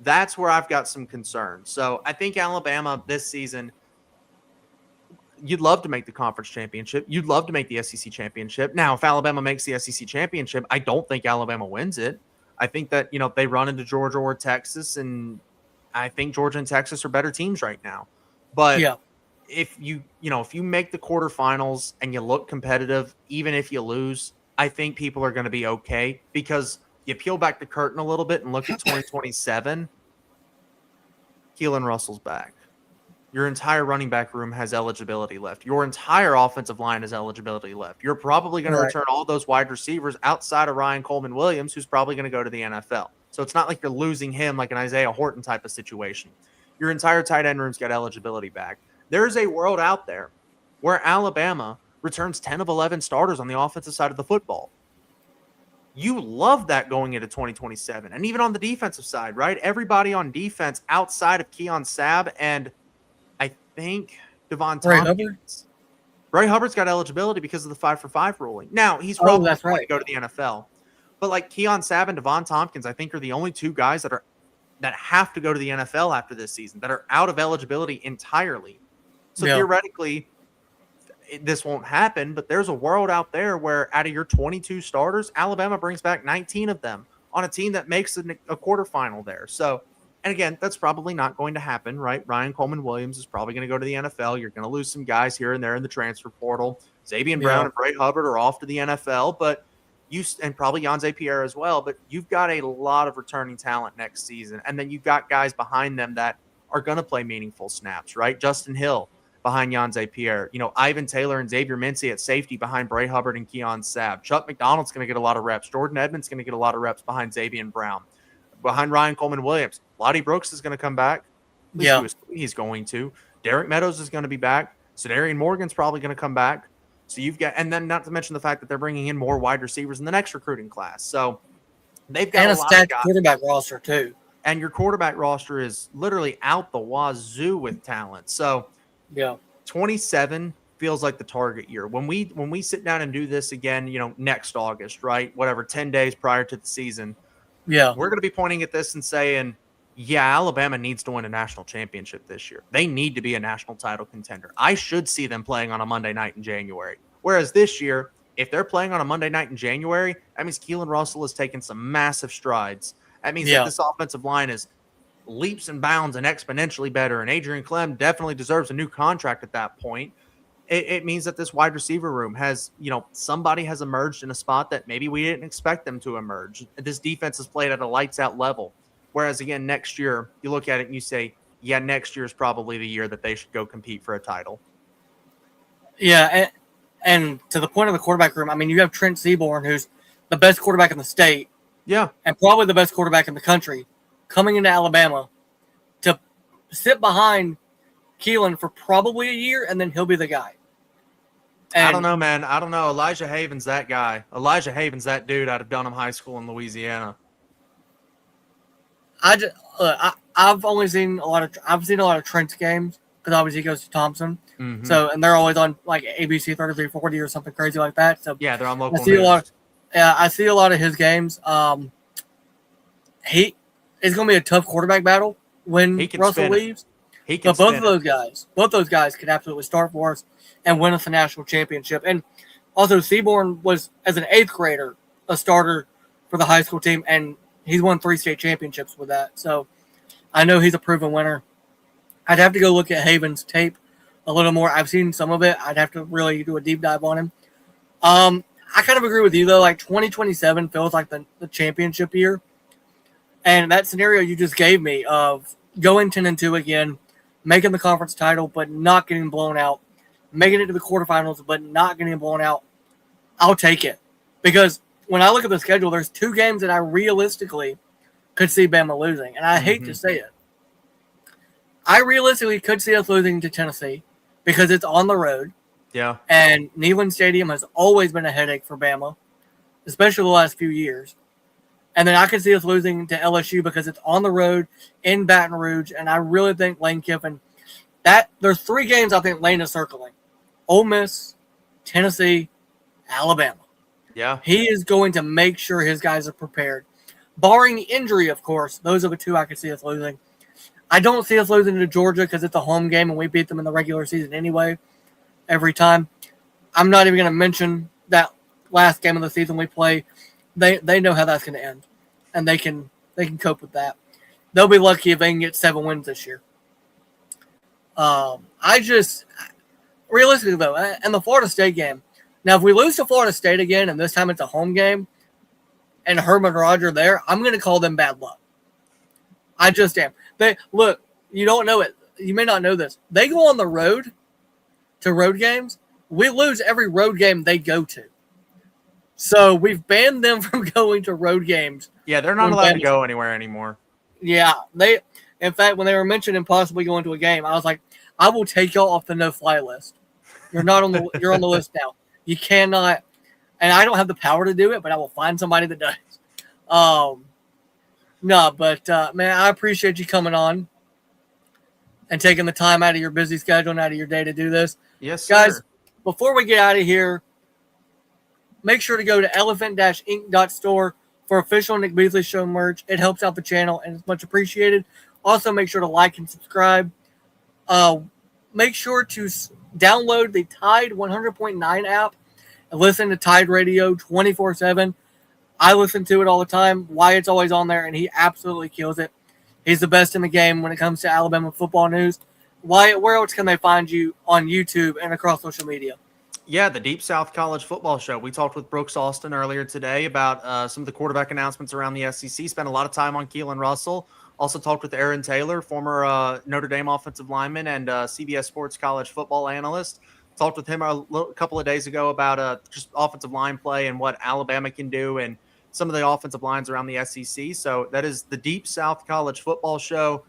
B: that's where I've got some concerns. So I think Alabama this season, you'd love to make the conference championship. You'd love to make the SEC championship. Now, if Alabama makes the SEC championship, I don't think Alabama wins it. I think that, they run into Georgia or Texas, and I think Georgia and Texas are better teams right now. But if you make the quarterfinals and you look competitive, even if you lose, I think people are going to be okay because you peel back the curtain a little bit and look at 2027, Keelan Russell's back. Your entire running back room has eligibility left. Your entire offensive line has eligibility left. You're probably going to return all those wide receivers outside of Ryan Coleman Williams, who's probably going to go to the NFL. So it's not like you're losing him like an Isaiah Horton type of situation. Your entire tight end room's got eligibility back. There's a world out there where Alabama returns 10 of 11 starters on the offensive side of the football. You love that going into 2027. And even on the defensive side, right? Everybody on defense outside of Keon Sabb and I think Devon Tompkins. Ray Hubbard's got eligibility because of the 5-for-5 ruling. Now, he's probably going to go to the NFL. But like Keon Sabb and Devon Tompkins, I think are the only two guys that have to go to the NFL after this season, that are out of eligibility entirely. So theoretically, this won't happen, but there's a world out there where out of your 22 starters, Alabama brings back 19 of them on a team that makes a quarterfinal there. So, and again, that's probably not going to happen, right? Ryan Coleman-Williams is probably going to go to the NFL. You're going to lose some guys here and there in the transfer portal. Xavier Brown and Bray Hubbard are off to the NFL, but and probably Jan Pierre as well, but you've got a lot of returning talent next season. And then you've got guys behind them that are going to play meaningful snaps, right? Justin Hill behind Jan Pierre, Ivan Taylor and Xavier Mincy at safety behind Bray Hubbard and Keon Sabb. Chuck McDonald's going to get a lot of reps. Jordan Edmonds going to get a lot of reps behind Xavier Brown. Behind Ryan Coleman-Williams, Lottie Brooks is going to come back. He's going to. Derek Meadows is going to be back. Sedarian Morgan's probably going to come back. So you've got, and then not to mention the fact that they're bringing in more wide receivers in the next recruiting class. So they've got a
A: stacked quarterback roster too.
B: And your quarterback roster is literally out the wazoo with talent. So 27 feels like the target year. When we sit down and do this again, next August, right? Whatever, 10 days prior to the season.
A: Yeah.
B: We're going to be pointing at this and saying, Alabama needs to win a national championship this year. They need to be a national title contender. I should see them playing on a Monday night in January. Whereas this year, if they're playing on a Monday night in January, that means Keelan Russell has taken some massive strides. That means that this offensive line is leaps and bounds and exponentially better. And Adrian Clem definitely deserves a new contract at that point. It means that this wide receiver room has, somebody has emerged in a spot that maybe we didn't expect them to emerge. This defense is played at a lights out level. Whereas, again, next year, you look at it and you say, next year is probably the year that they should go compete for a title.
A: Yeah, and to the point of the quarterback room, I mean, you have Trent Seaborn, who's the best quarterback in the state.
B: Yeah. And
A: probably the best quarterback in the country, coming into Alabama to sit behind Keelan for probably a year, and then he'll be the guy.
B: And I don't know, man. I don't know. Elijah Haven's that guy. Elijah Haven's that dude out of Dunham High School in Louisiana.
A: I've seen a lot of Trent's games because obviously he goes to Thompson. Mm-hmm. So, and they're always on like ABC 3340 or something crazy like that. So
B: yeah, they're on local.
A: I see a lot of his games. It's going to be a tough quarterback battle when Russell leaves. But both those guys could absolutely start for us and win us a national championship. And also, Seaborn was, as an 8th grader, a starter for the high school team, and he's won 3 state championships with that. So I know he's a proven winner. I'd have to go look at Haven's tape a little more. I've seen some of it. I'd have to really do a deep dive on him. I kind of agree with you, though. Like 2027 feels like the championship year. And that scenario you just gave me of going 10-2 again, making the conference title, but not getting blown out, making it to the quarterfinals, but not getting blown out, I'll take it. Because when I look at the schedule, there's 2 games that I realistically could see Bama losing. And I hate to say it. I realistically could see us losing to Tennessee because it's on the road.
B: Yeah.
A: And Neyland Stadium has always been a headache for Bama, especially the last few years. And then I could see us losing to LSU because it's on the road in Baton Rouge. And I really think Lane Kiffin, there's 3 games I think Lane is circling. Ole Miss, Tennessee, Alabama.
B: Yeah.
A: He is going to make sure his guys are prepared. Barring injury, of course, those are the 2 I could see us losing. I don't see us losing to Georgia because it's a home game and we beat them in the regular season anyway, every time. I'm not even going to mention that last game of the season we play. They know how that's going to end, and they can cope with that. They'll be lucky if they can get 7 wins this year. Realistically though, and the Florida State game. Now, if we lose to Florida State again, and this time it's a home game, and Herman Roger there, I'm going to call them bad luck. I just am. Look, you don't know it. You may not know this. They go on the road to road games. We lose every road game they go to. So we've banned them from going to road games.
B: Yeah, they're not allowed to go anywhere anymore.
A: Yeah, in fact, when they were mentioning possibly going to a game, I was like, I will take y'all off the no-fly list. You're on the list now. You cannot, and I don't have the power to do it, but I will find somebody that does. No, but man, I appreciate you coming on and taking the time out of your busy schedule and out of your day to do this.
B: Yes, sir.
A: Guys, before we get out of here, make sure to go to elephant-inc.store for official Nick Beasley Show merch. It helps out the channel and it's much appreciated. Also, make sure to like and subscribe. Make sure to download the Tide 100.9 app and listen to Tide Radio 24/7. I listen to it all the time. Wyatt's always on there, and he absolutely kills it. He's the best in the game when it comes to Alabama football news. Wyatt, where else can they find you on YouTube and across social media?
B: Yeah, the Deep South College Football Show. We talked with Brooks Austin earlier today about some of the quarterback announcements around the SEC. Spent a lot of time on Kalen Russell. Also talked with Aaron Taylor, former Notre Dame offensive lineman and CBS Sports college football analyst. Talked with him a couple of days ago about just offensive line play and what Alabama can do and some of the offensive lines around the SEC. So that is the Deep South College Football Show.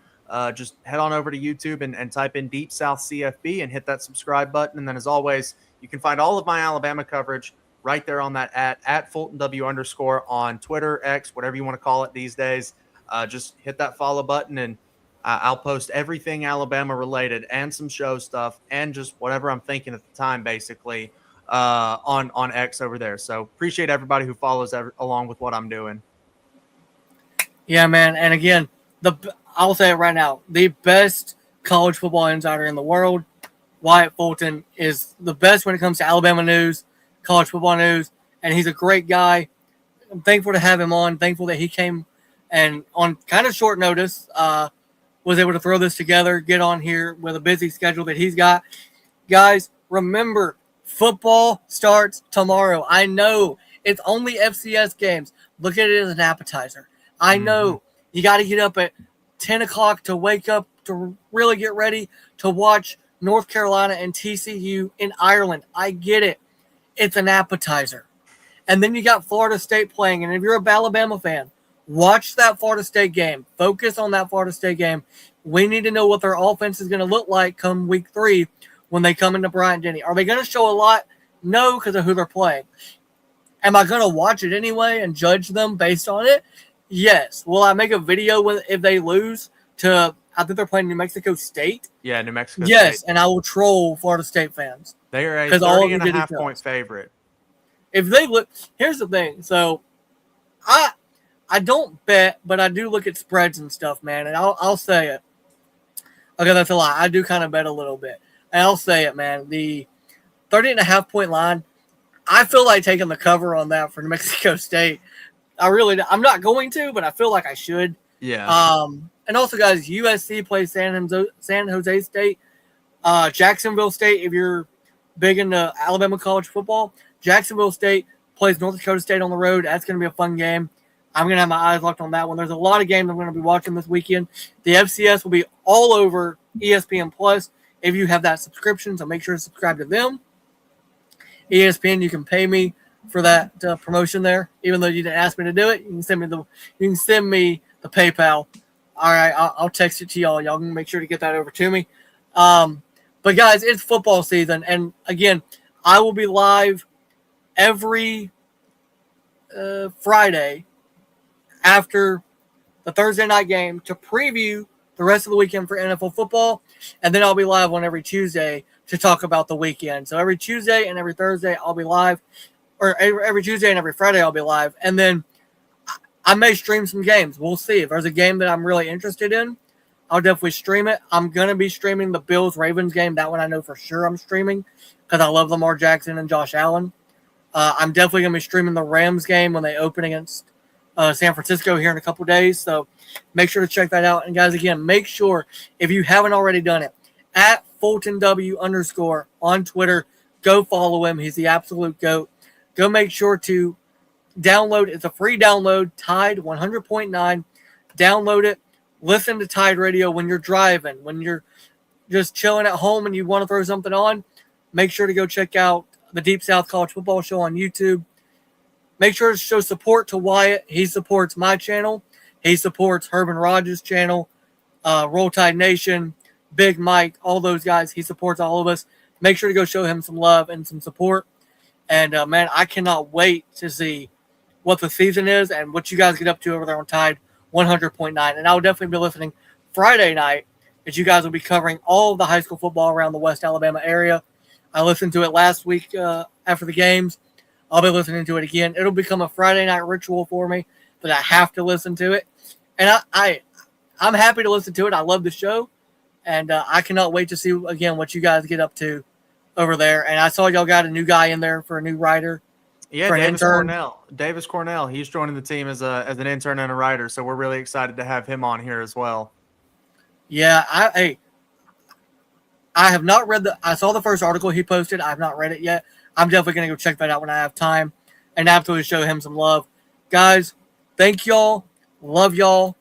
B: Just head on over to YouTube and type in Deep South CFB and hit that subscribe button. And then as always, you can find all of my Alabama coverage right there on that at @FultonW_ on Twitter, X, whatever you want to call it these days. Just hit that follow button and I'll post everything Alabama related and some show stuff and just whatever I'm thinking at the time, basically, on X over there. So appreciate everybody who follows along with what I'm doing.
A: Yeah, man. And again, I'll say it right now, the best college football insider in the world, Wyatt Fulton, is the best when it comes to Alabama news, college football news, and he's a great guy. I'm thankful to have him on, thankful that he came and on kind of short notice was able to throw this together, get on here with a busy schedule that he's got. Guys, remember, football starts tomorrow. I know it's only FCS games. Look at it as an appetizer. I know you got to get up at 10 o'clock to wake up to really get ready to watch North Carolina and TCU in Ireland. I get it. It's an appetizer. And then you got Florida State playing. And if you're a Alabama fan, watch that Florida State game. Focus on that Florida State game. We need to know what their offense is going to look like come week 3 when they come into Bryant-Denny. Are they going to show a lot? No, because of who they're playing. Am I going to watch it anyway and judge them based on it? Yes. Will I make a video if they lose to, I think they're playing New Mexico State?
B: Yeah, New Mexico
A: Yes,
B: State.
A: And I will troll Florida State fans.
B: They are a 30.5 point favorite.
A: If they look, here's the thing. So, I don't bet, but I do look at spreads and stuff, man. And I'll say it. Okay, that's a lie. I do kind of bet a little bit. And I'll say it, man. The 30.5 point line, I feel like taking the cover on that for New Mexico State. I'm not going to, but I feel like I should.
B: Yeah.
A: And also, guys, USC plays San Jose State. Jacksonville State, if you're big into Alabama college football, Jacksonville State plays North Dakota State on the road. That's going to be a fun game. I'm going to have my eyes locked on that one. There's a lot of games I'm going to be watching this weekend. The FCS will be all over ESPN Plus if you have that subscription, so make sure to subscribe to them. ESPN, you can pay me for that promotion there, even though you didn't ask me to do it. You can send me the PayPal. All right, I'll text it to y'all. Y'all can make sure to get that over to me. But guys, it's football season, and again, I will be live every Friday after the Thursday night game to preview the rest of the weekend for NFL football, and then I'll be live on every Tuesday to talk about the weekend. So every Tuesday and every Thursday I'll be live, or every Tuesday and every Friday I'll be live, and then I may stream some games. We'll see. If there's a game that I'm really interested in, I'll definitely stream it. I'm going to be streaming the Bills-Ravens game. That one I know for sure I'm streaming because I love Lamar Jackson and Josh Allen. I'm definitely going to be streaming the Rams game when they open against San Francisco here in a couple days. So make sure to check that out. And guys, again, make sure, if you haven't already done it, at @FultonW_ on Twitter, go follow him. He's the absolute GOAT. Go make sure to download. It's a free download, Tide 100.9. Download it. Listen to Tide Radio when you're driving, when you're just chilling at home and you want to throw something on. Make sure to go check out the Deep South College Football Show on YouTube. Make sure to show support to Wyatt. He supports my channel. He supports Herman Rogers' channel, Roll Tide Nation, Big Mike, all those guys. He supports all of us. make sure to go show him some love and some support. And, man, I cannot wait to see what the season is and what you guys get up to over there on Tide 100.9. And I will definitely be listening Friday night, as you guys will be covering all of the high school football around the West Alabama area. I listened to it last week after the games. I'll be listening to it again. It'll become a Friday night ritual for me that I have to listen to it. And I'm happy to listen to it. I love the show. And I cannot wait to see, again, what you guys get up to over there. And I saw y'all got a new guy in there for a new writer.
B: Yeah, Davis Cornell. He's joining the team as an intern and a writer. So we're really excited to have him on here as well.
A: Yeah, I have not read I saw the first article he posted. I have not read it yet. I'm definitely going to go check that out when I have time and absolutely show him some love. Guys, thank y'all. Love y'all.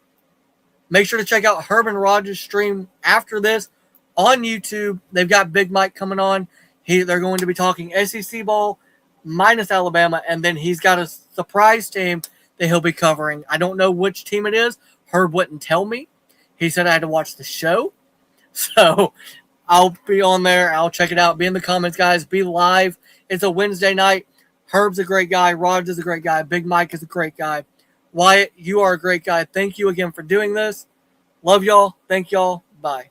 A: Make sure to check out Herb and Rogers' stream after this on YouTube. They've got Big Mike coming on. They're going to be talking SEC ball minus Alabama, and then he's got a surprise team that he'll be covering. I don't know which team it is. Herb wouldn't tell me. He said I had to watch the show. So I'll be on there. I'll check it out. Be in the comments, guys. Be live. It's a Wednesday night. Herb's a great guy. Rogers is a great guy. Big Mike is a great guy. Wyatt, you are a great guy. Thank you again for doing this. Love y'all. Thank y'all. Bye.